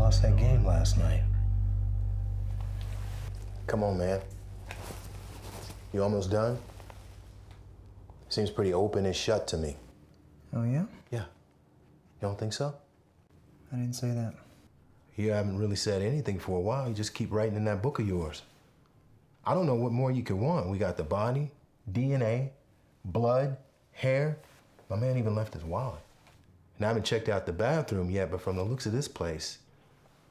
lost that game last night. Come on, man. You almost done? Seems pretty open and shut to me. Oh, yeah? Yeah. You don't think so? I didn't say that. You haven't really said anything for a while. You just keep writing in that book of yours. I don't know what more you could want. We got the body, DNA, blood, hair. My man even left his wallet. And I haven't checked out the bathroom yet, but from the looks of this place,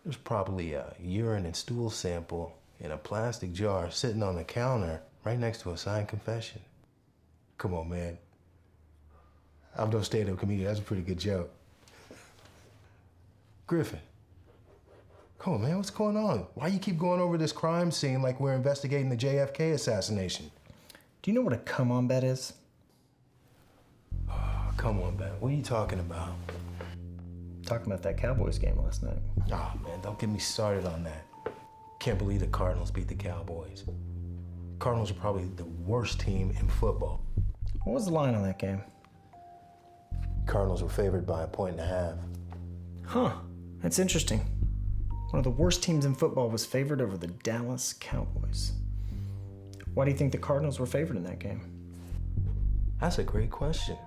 there's probably a urine and stool sample in a plastic jar sitting on the counter right next to a signed confession. Come on, man. I'm no stand-up comedian. That's a pretty good joke. Griffin. Come on, man, what's going on? Why you keep going over this crime scene like we're investigating the JFK assassination? Do you know what a come-on bet is? Oh, come on, Ben. What are you talking about? Talking about that Cowboys game last night. Oh, man, don't get me started on that. Can't believe the Cardinals beat the Cowboys. Cardinals are probably the worst team in football. What was the line on that game? Cardinals were favored by 1.5. Huh, that's interesting. One of the worst teams in football was favored over the Dallas Cowboys. Why do you think the Cardinals were favored in that game? That's a great question.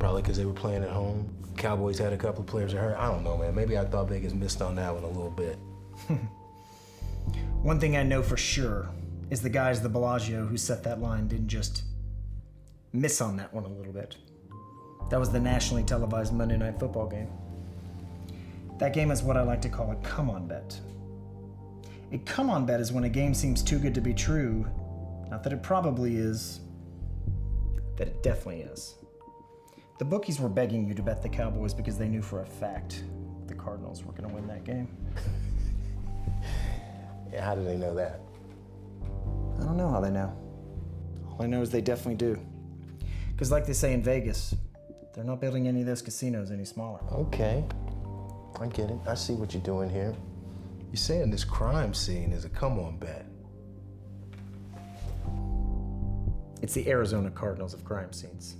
Probably because they were playing at home. Cowboys had a couple of players hurt. I don't know, man. Maybe I thought Vegas missed on that one a little bit. One thing I know for sure is the guys at the Bellagio who set that line didn't just miss on that one a little bit. That was the nationally televised Monday Night Football game. That game is what I like to call a come-on bet. A come-on bet is when a game seems too good to be true. Not that it probably is, that it definitely is. The bookies were begging you to bet the Cowboys because they knew for a fact the Cardinals were going to win that game. Yeah, how do they know that? I don't know how they know. All I know is they definitely do. Because like they say in Vegas, they're not building any of those casinos any smaller. Okay, I get it. I see what you're doing here. You're saying this crime scene is a come-on bet. It's the Arizona Cardinals of crime scenes.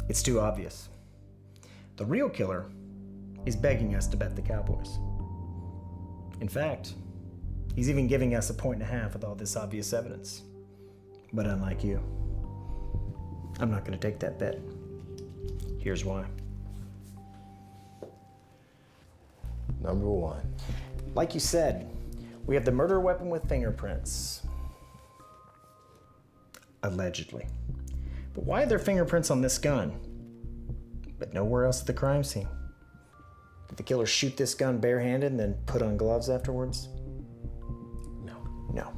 It's too obvious. The real killer is begging us to bet the Cowboys. In fact, he's even giving us 1.5 with all this obvious evidence. But unlike you, I'm not going to take that bet. Here's why. Number one. Like you said, we have the murder weapon with fingerprints. Allegedly. But why are there fingerprints on this gun, but nowhere else at the crime scene? Did the killer shoot this gun barehanded and then put on gloves afterwards? No.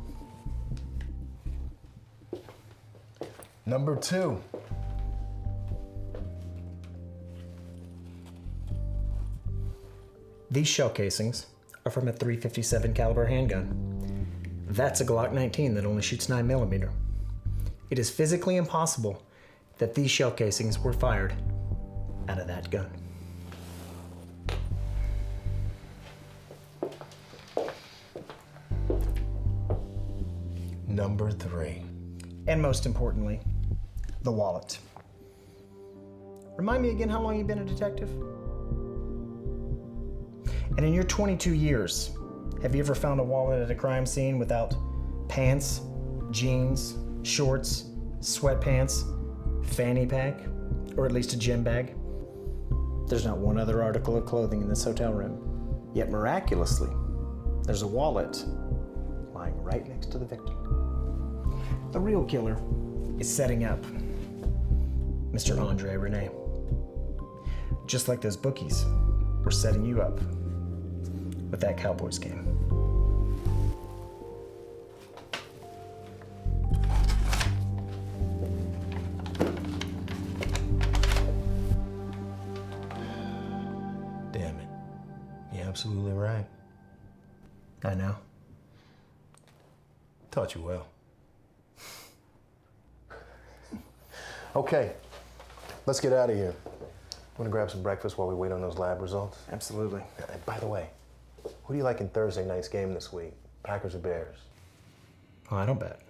Number two. These shell casings are from a .357 caliber handgun. That's a Glock 19 that only shoots 9mm. It is physically impossible that these shell casings were fired out of that gun. Number three. And most importantly, the wallet. Remind me again how long you've been a detective? And in your 22 years, have you ever found a wallet at a crime scene without pants, jeans, shorts, sweatpants, fanny pack, or at least a gym bag? There's not one other article of clothing in this hotel room. Yet miraculously, there's a wallet lying right next to the victim. The real killer is setting up Mr. Andre Rene. Just like those bookies were setting you up with that Cowboys game. Damn it. You're absolutely right. I know. Taught you well. Okay, let's get out of here. Want to grab some breakfast while we wait on those lab results? Absolutely. By the way, who do you like in Thursday night's game this week? Packers or Bears? Oh, I don't bet.